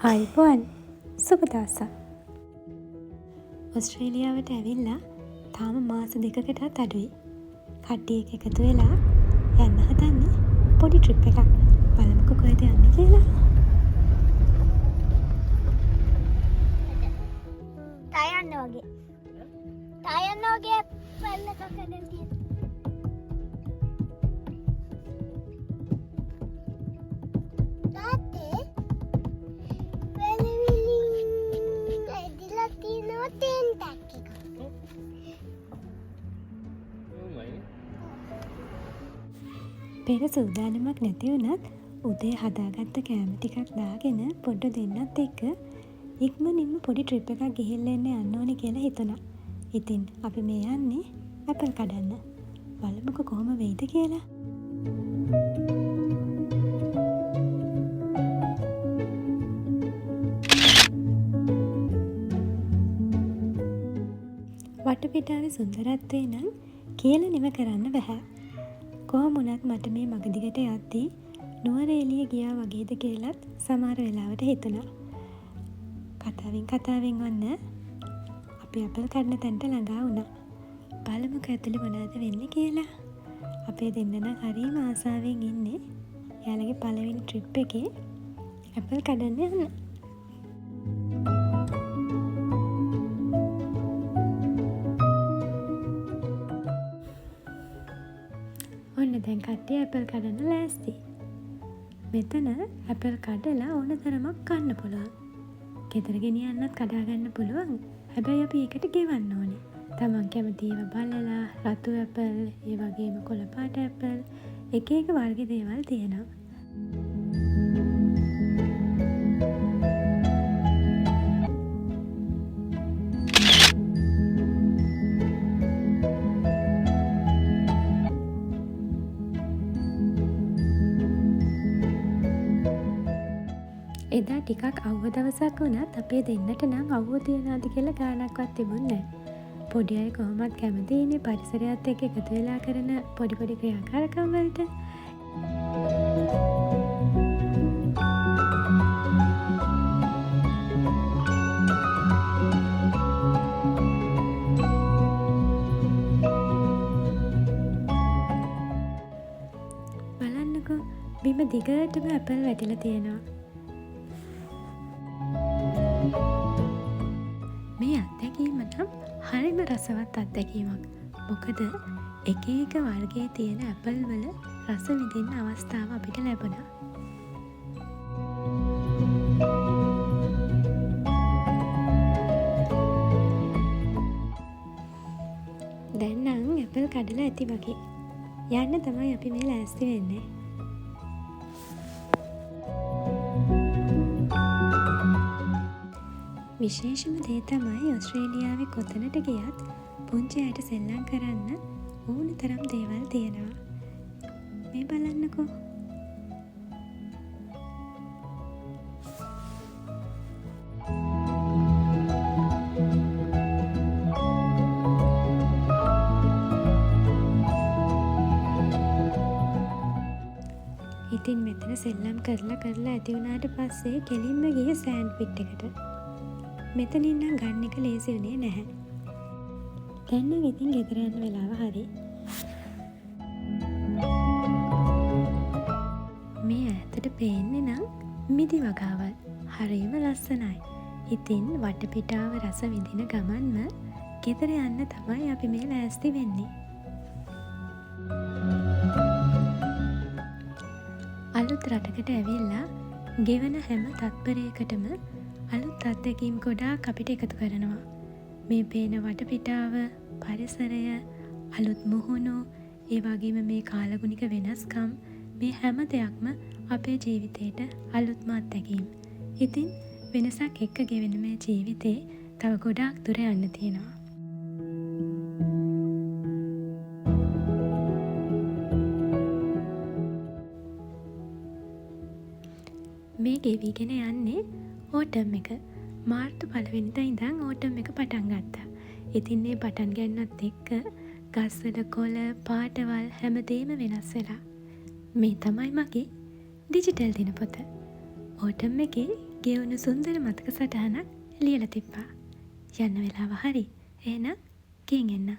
ආයිබෝන් සුබ දවසක්. ඔස්ට්‍රේලියාවට ඇවිල්ලා තාම මාස දෙකකටත් අඩුයි. කට්ටිය එකතු වෙලා යන්න හදන්නේ පොඩි ට්‍රිප් එකක්. බලමුකෝ කොහෙද යන්නේ කියලා. තායන්න වගේ පල්ලක කඩන් තියෙන තාත්තේ වෙලවිලින් ඇදිලා තියෙනවා තෙන් ටැක් එක. පෙර සූදානමක් නැති වුණත් උදේ හදාගත්ත කෑම ටිකක් දාගෙන පොඩ්ඩ දෙන්නත් එක්ක ඉක්මනින්ම පොඩි ට්‍රිප් එකක් ගිහිල්ලා එන්න යන්න ඕනේ කියලා හිතුණා. ඉතින් අපි මේ යන්නේ ඇපල් කඩන්න. බලමුකෝ කොහොම වෙයිද කියලා. වටපිටාවේ සුන්දරත්වය නම් කියලා නිම කරන්න බැහැ. කොහොම වුණත් මට මේ මගදිගට යද්දී නුවරඑළිය ගියා වගේද කියලාත් සමහර වෙලාවට හිතුණා. කතාවෙන් ඔන්න අපි ඇපල් කඩන තැනට ළඟා වුණා. බලමුකෝ ඇතුලේ මොනවද වෙන්නේ කියලා. අපේ දෙන්න නම් හරිම ආසාවෙන් ඉන්නේ එයාලගේ පළවෙනි ට්‍රිප් එකේ ඇපල් කඩන්න යන්න. ඔන්න දැන් කට්ටිය ඇපල් කඩන්න ලෑස්ති. මෙතන ඇපල් කඩලා ඕන තරමක් කන්න පුළුවන්. ගෙදර ගෙනියන්නත් කඩාගන්න පුළුවන්. හැබැයි අපි ඒකට ගෙවන්න ඕනේ. තමන් කැමති ඒවා බලලා රතු ඇපල්, ඒ වගේම කොළ පාට ඇපල්, එක එක වර්ග දේවල් තියෙනවා. එදා ටිකක් අවුව දවසක් වුණත් අපේ දෙන්නට නම් අවුව තියනවාද කියලා ගානක්වත් තිබුණේ නැහැ. පොඩි අය කොහොමත් කැමතියිනේ පරිසරයත් එක්ක එකතු වෙලා කරන පොඩි ක්‍රියාකාරකම් වලට. බලන්නකෝ බිම දිගටම ඇපල් වැටිලා තියෙනවා. මේ අත්දැකීම නම් හරිම රසවත් අත්දැකීමක්. මොකද එක එක වර්ගයේ තියෙන ඇපල් වල රස විඳින්න අවස්ථාව අපිට ලැබුණා. දැන් නම් ඇපල් කඩලා ඇති වගේ. යන්න තමයි අපි මේ ලෑස්ති වෙන්නේ. විශේෂම දේ තමයි ඔස්ට්‍රේලියාවේ කොතනට ගියත් පුංචි අයට සෙල්ලම් කරන්න ඕන තරම් දේවල් තියෙනවා. මේ බලන්නකෝ. ඉතින් මෙතන සෙල්ලම් කරලා ඇති වුණාට පස්සේ කෙලින්ම ගියේ සෑන්ඩ් පිට් එකට. මෙතනින් නම් ගන්න එක ලේසි වුණේ නැහැ. දැන් නම් ඉතින් ගෙදර යන්න වෙලාව හරි. මේ ඈතට පේන්නේ නම් මිදි වගාවල්. හරිම ලස්සනයි. ඉතින් වටපිටාව රස විඳින ගමන්ම ගෙදර යන්න තමයි අපි මේ ලෑස්ති වෙන්නේ. අලුත් රටකට ඇවිල්ලා ගෙවන හැම තත්පරයකටම අලුත් අත්දැකීම් ගොඩාක් අපිට එකතු කරනවා. මේ පේන වටපිටාව, පරිසරය, අලුත් මුහුණු, ඒ වගේම මේ කාලගුණික වෙනස්කම්, මේ හැම දෙයක්ම අපේ ජීවිතේට අලුත්ම අත්දැකීම්. ඉතින් වෙනසක් එක්ක ගෙවෙන මේ ජීවිතේ තව ගොඩාක් දුර යන්න තියෙනවා. මේ ගෙවිගෙන යන්නේ ඕටම් එක. මාර්තු පළවෙනිදා ඉඳන් ඕටම් එක පටන් ගත්තා. ඉතින් මේ පටන් ගන්නත් එක්ක ගස්වල කොළ, පාටවල් හැමදේම වෙනස් වෙලා. මේ තමයි මගේ ඩිජිටල් දිනපොත. ඕටම් එකේ ගෙවුණු සුන්දර මතක සටහනක් ලියලා තිබ්බා. යන්න වෙලාව හරි. එහෙනම් ගෙන් එන්න.